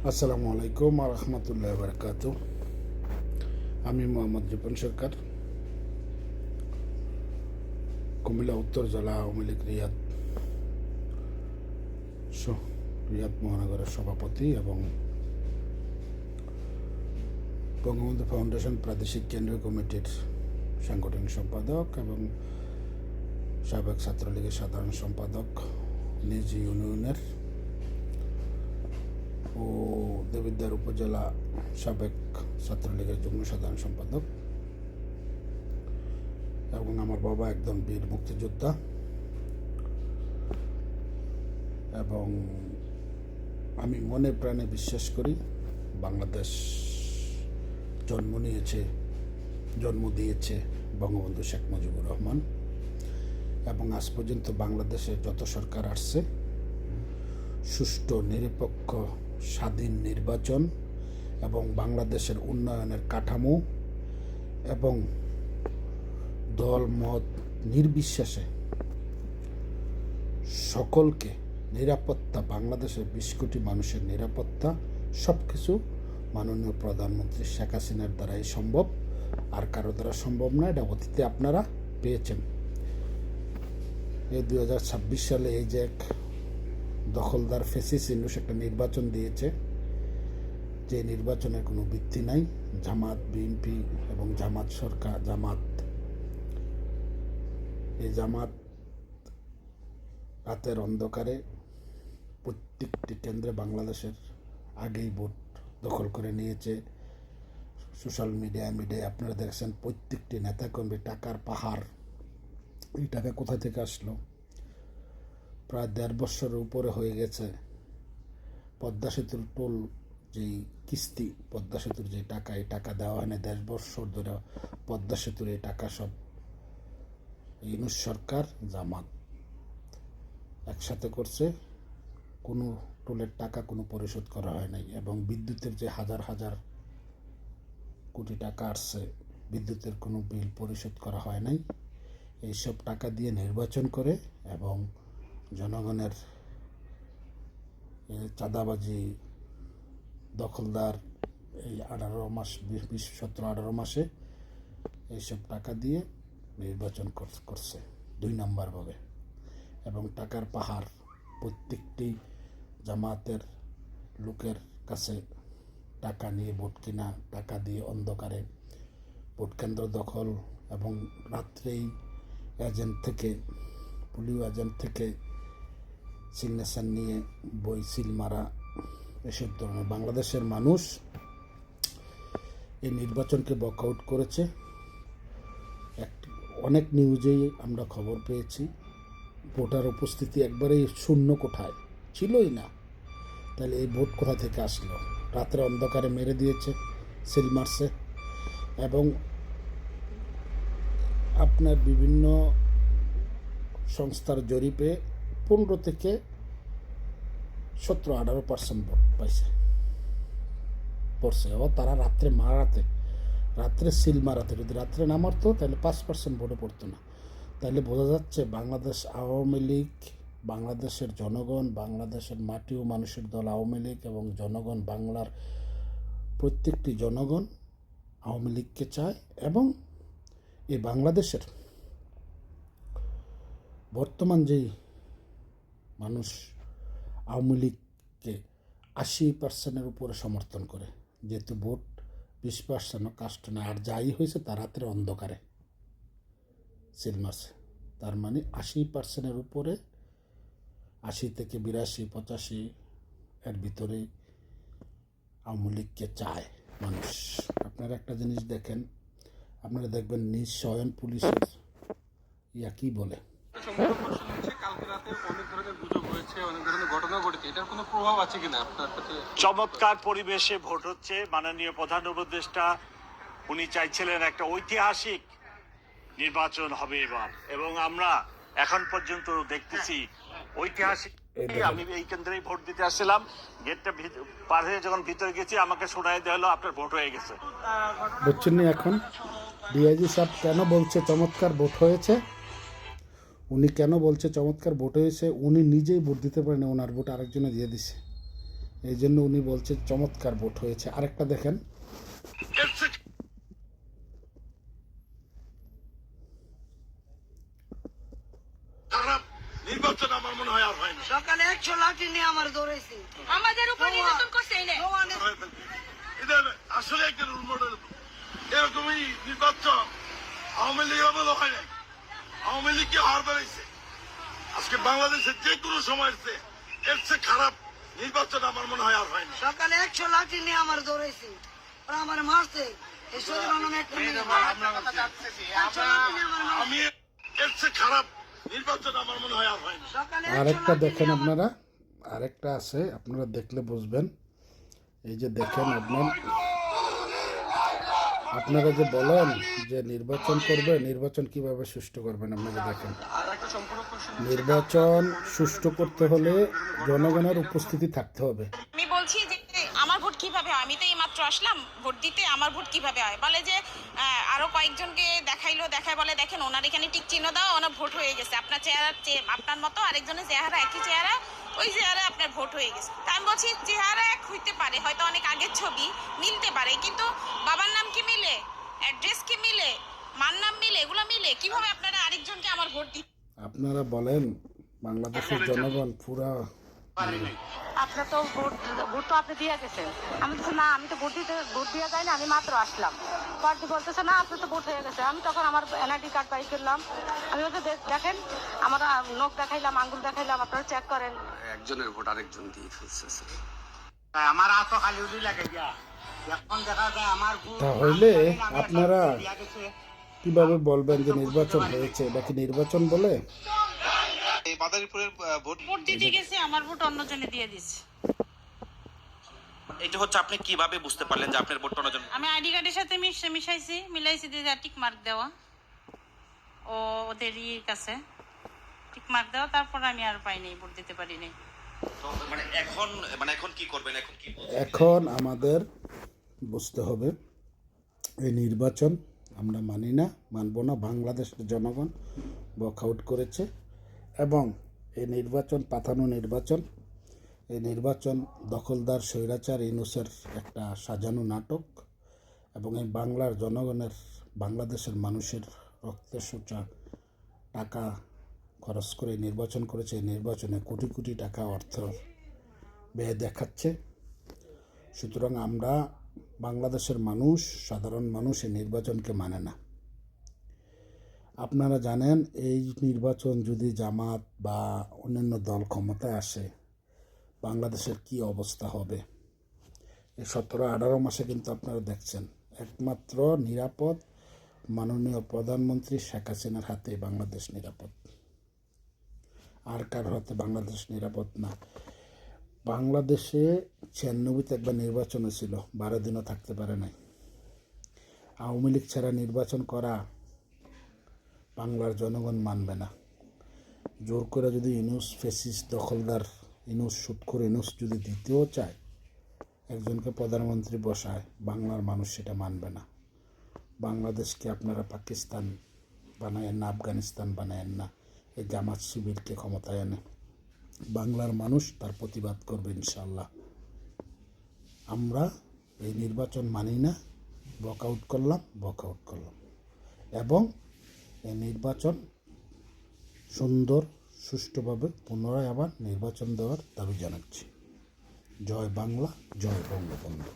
আসসালামু আলাইকুম রহমতুল্লাহ বারকাত। আমি মোহাম্মদ রিপন সরকার, কুমিল্লা উত্তর জেলা আওয়ামী লীগ রিয়াদ মহানগরের সভাপতি এবং বঙ্গবন্ধু ফাউন্ডেশন প্রাদেশিক কেন্দ্রীয় কমিটির সাংগঠনিক সম্পাদক এবং সাবেক ছাত্রলীগের সাধারণ সম্পাদক, নিজ ইউনিয়নের ও দেবিদ্বার উপজেলা সাবেক ছাত্রলীগের যুগ্ম সাধারণ সম্পাদক, এবং আমার বাবা একজন বীর মুক্তিযোদ্ধা এবং আমি মনে প্রাণে বিশ্বাস করি বাংলাদেশ জন্ম দিয়েছে বঙ্গবন্ধু শেখ মুজিবুর রহমান, এবং আজ পর্যন্ত বাংলাদেশে যত সরকার আসছে সুষ্ঠু নিরপেক্ষ স্বাধীন নির্বাচন এবং বাংলাদেশের উন্নয়নের কাঠামো এবং দল মত নির্বিশেষে সকলকে নিরাপত্তা, বাংলাদেশের 20 কোটি মানুষের নিরাপত্তা সব কিছু মাননীয় প্রধানমন্ত্রী শেখ হাসিনার দ্বারাই সম্ভব, আর কারো দ্বারা সম্ভব না। এটা অতীতে আপনারা পেয়েছেন। এই 2026 সালে এই যে এক দখলদার ফেসিস ইন্ডুস একটা নির্বাচন দিয়েছে, যে নির্বাচনের কোনো ভিত্তি নাই। জামাত, বিএনপি এবং জামাত সরকার, এই জামাত রাতের অন্ধকারে প্রত্যেকটি কেন্দ্রে বাংলাদেশের আগেই ভোট দখল করে নিয়েছে। সোশ্যাল মিডিয়ায় আপনারা দেখছেন প্রত্যেকটি নেতাকর্মী টাকার পাহাড়। এই টাকা কোথা থেকে আসলো? প্রায় 1.5 বছরের উপরে হয়ে গেছে। পদ্মা সেতুর টোল যেই কিস্তি, পদ্মা সেতুর যে টাকা, এই টাকা দেওয়া হয় না 1.5 বছর ধরে। পদ্মা সেতুর এই টাকা সব ইউনূস সরকার, জামাত একসাথে করছে। কোনো টোলের টাকা কোনো পরিশোধ করা হয় নাই, এবং বিদ্যুতের যে হাজার হাজার কোটি টাকা আসছে, বিদ্যুতের কোনো বিল পরিশোধ করা হয় নাই। এইসব টাকা দিয়ে নির্বাচন করে এবং জনগণের চাঁদাবাজি, দখলদার এই 17-18 মাসে এইসব টাকা দিয়ে নির্বাচন করছে 2 নম্বরভাবে। এবং টাকার পাহাড় প্রত্যেকটি জামাতের লোকের কাছে টাকা নিয়ে ভোট কিনা, টাকা দিয়ে অন্ধকারে ভোট কেন্দ্র দখল, এবং রাত্রেই পুলিশ এজেন্ট থেকে সিগনেচার নিয়ে বই সিল মারা, এসব ধরনের। বাংলাদেশের মানুষ এই নির্বাচনকে বয়কট করেছে। অনেক নিউজেই আমরা খবর পেয়েছি ভোটার উপস্থিতি একবারেই শূন্য, কোঠায় ছিলই না। তাহলে এই ভোট কোথা থেকে আসলো? রাত্রে অন্ধকারে মেরে দিয়েছে, সিল মারছে। এবং আপনার বিভিন্ন সংস্থার জরিপে 15 থেকে 17-18% ভোট পড়ছে। ও তারা রাত্রে সিল মারাতে, যদি রাত্রে না মারতো তাহলে 5% ভোটে পড়তো না। তাহলে বোঝা যাচ্ছে বাংলাদেশ আওয়ামী লীগ, বাংলাদেশের জনগণ, বাংলাদেশের মাটি ও মানুষের দল আওয়ামী লীগ এবং জনগণ, বাংলার প্রত্যেকটি জনগণ আওয়ামী লীগকে চায়। এবং এই বাংলাদেশের বর্তমান যেই মানুষ আওয়ামী লীগকে 80% উপরে সমর্থন করে, যেহেতু ভোট 20% কাস্ট না, আর যাই হয়েছে তার রাত্রে অন্ধকারে সিল মারছে। তার মানে 80% উপরে, 80 থেকে 82-85 এর ভিতরে আওয়ামী লীগকে চায় মানুষ। আপনারা একটা জিনিস দেখেন, আপনারা দেখবেন নিঃস্বয়ন পুলিশের কি বলে, চমৎকার পরিবেশে ভোট হচ্ছে। মাননীয় প্রধান উপদেষ্টা উনি চাইছিলেন একটা ঐতিহাসিক নির্বাচন হবে এবার, এবং আমরা এখন পর্যন্ত দেখতেছি ঐতিহাসিক। আমি এই কেন্দ্রেই ভোট দিতে আসছিলাম, গেটটা পার হয়ে যখন ভিতরে গেছি আমাকে শোনাই দেওয়া হলো আপনার ভোট হয়ে গেছে। বুঝছেন না? এখন ডিআইজি সাহেব কেন বলছে চমৎকার ভোট হয়েছে? উনি কেন বলছে চমৎকার ভোট হয়েছে? উনি নিজেই ভোট দিতে পারেন, ওনার ভোট আরেকজনে দিয়ে দিছে। এই জন্য উনি বলছে চমৎকার ভোট হয়েছে। আরেকটা দেখেন, খারাপ নির্বাচন আমার মনে হয় আর হয় না। সকালে 100 লাঠি নিয়ে আমার দৌড়াইছে। আমাদের উপর নির্যাতন করছে এনে। এটা আসলে একটা রোল মডেল। এরকমই নির্বাচন আওয়ামী লীগ আমলে হয় নাই। আওয়ামী লীগকে হার বেড়াইছে। আজকে বাংলাদেশের যে কোনো সময় এর চেয়ে খারাপ নির্বাচন আমার মনে হয় আর হয় না। সকালে 100 লাঠি নিয়ে আমার দৌড়াইছে, ওরা আমার মারছে। এই শরীর নামে একটা মেয়ে। 100 লাঠি নিয়ে আমার মারছে। আমি এর চেয়ে খারাপ নির্বাচন আমার মনে হয় আর হয় না। সকালে আরেকটা দেখেন আপনারা, আরেকটা আছে, আপনারা দেখলে বুঝবেন। এই যে দেখেন, আপনারা যে বলেন যে নির্বাচন করবে, নির্বাচন কিভাবে সুষ্ঠু করবেন আপনারা দেখেন। নির্বাচন সুষ্ঠু করতে হলে জনগণের উপস্থিতি থাকতে হবে। আমি বলছি যে আমার ভোট কিভাবে হয়, আমি তো এই মাত্র আসলাম ভোট দিতে, আমার ভোট কিভাবে হয়? বলে যে আরো কয়েকজনকে দেখায় বলে দেখেন ওনার এখানে টিক চিহ্ন দাও, ওনার ভোট হয়ে গেছে। আপনার চেহারা আপনার মতো আরেকজনের চেহারা একই চেহারা, ওই চেহারা আপনার ভোট হয়ে গেছে। তা আমি বলছি চেহারা এক হইতে পারে, হয়তো অনেক আগের ছবি মিলতে পারে, কিন্তু বাবার নাম কি মিলে, অ্যাড্রেস কি মিলে, মার নাম মিলে, এগুলো মিলে কিভাবে আপনারা আরেকজনকে আমার ভোট দিতে? আপনারা বলেন বাংলাদেশের জনগণ পুরা আপনার তো ভোট তো আপনি দিয়ে গেছেন। আমি বলছি না, আমি তো ভোট দিয়ে যাই না, আমি মাত্র আসলাম। পার্টি বলতেছে না আপনার তো ভোট হয়ে গেছে। আমি তখন আমার এনআইডি কার্ড বাই করলাম, আমি বলছি দেখেন আমার নখ দেখাইলাম, আঙ্গুল দেখাইলাম, আপনারা চেক করেন। একজনের ভোট আরেকজন দিয়ে ফেলছে স্যার। আমার হাতও খালি উড়ি লাগে গিয়া। এখন দেখা যায় আমার তাহলে আপনারা কিভাবে বলবেন যে নির্বাচন হয়েছে? এটা কি নির্বাচন বলে? এই মাদারীপুরের ভোট ভোট দিতে গেছে, আমার ভোট অন্যজনে দিয়ে দিচ্ছে। এটা হচ্ছে আপনি কিভাবে বুঝতে পারলেন যে আপনার ভোট অন্যজন? আমি আইডি কার্ডের সাথে মিলাইছি দিয়ে টিক মার্ক দেওয়া, ও ওদেরই কাছে টিক মার্ক দেওয়া, তারপর আমি আর পাইনি, ভোট দিতে পারিনি। এখন কি করবেন? এখন আমাদের বুঝতে হবে এই নির্বাচন আমরা মানি না, মানব না। বাংলাদেশের জনগণ ওয়াকআউট করেছে এবং এই নির্বাচন পাতানো নির্বাচন, এই নির্বাচন দখলদার স্বৈরাচার ইউনূসের একটা সাজানো নাটক এবং এই বাংলার জনগণের, বাংলাদেশের মানুষের রক্তের সোঁচা টাকা খরচ করে নির্বাচন করেছে। এই নির্বাচনে কোটি কোটি টাকা অর্থ ব্যয় দেখাচ্ছে। সুতরাং আমরা বাংলাদেশের মানুষ, সাধারণ মানুষ এই নির্বাচনকে মানে না। আপনারা জানেন এই নির্বাচন যদি জামাত বা অন্যান্য দল ক্ষমতায় আসে বাংলাদেশের কি অবস্থা হবে। এই 17-18 মাসে কিন্তু আপনারা দেখছেন একমাত্র নিরাপদ মাননীয় প্রধানমন্ত্রী শেখ হাসিনার হাতে বাংলাদেশ নিরাপদ, আর কার হাতে বাংলাদেশ নিরাপদ না। বাংলাদেশে 96-তে একবার নির্বাচন ছিল, 12 দিনও থাকতে পারে নাই। আওয়ামী লীগ ছাড়া নির্বাচন করা বাংলার জনগণ মানবে না। জোর করে যদি ইউনূস ফেসিস্ট দখলদার ইউনূস সুৎখোর ইউনূস যদি দিতেও চায়, একজনকে প্রধানমন্ত্রী বসায়, বাংলার মানুষ সেটা মানবে না। বাংলাদেশকে আপনারা পাকিস্তান বানায়েন না, আফগানিস্তান বানায়েন না। এই জামাত শিবিরকে ক্ষমতায় এনে বাংলার মানুষ তার প্রতিবাদ করবে ইনশাল্লাহ। আমরা এই নির্বাচন মানি না, ওয়াকআউট করলাম এবং এই নির্বাচন সুন্দর সুষ্ঠুভাবে পুনরায় আবার নির্বাচন দেওয়ার দাবি জানাচ্ছি। জয় বাংলা, জয় বঙ্গবন্ধু।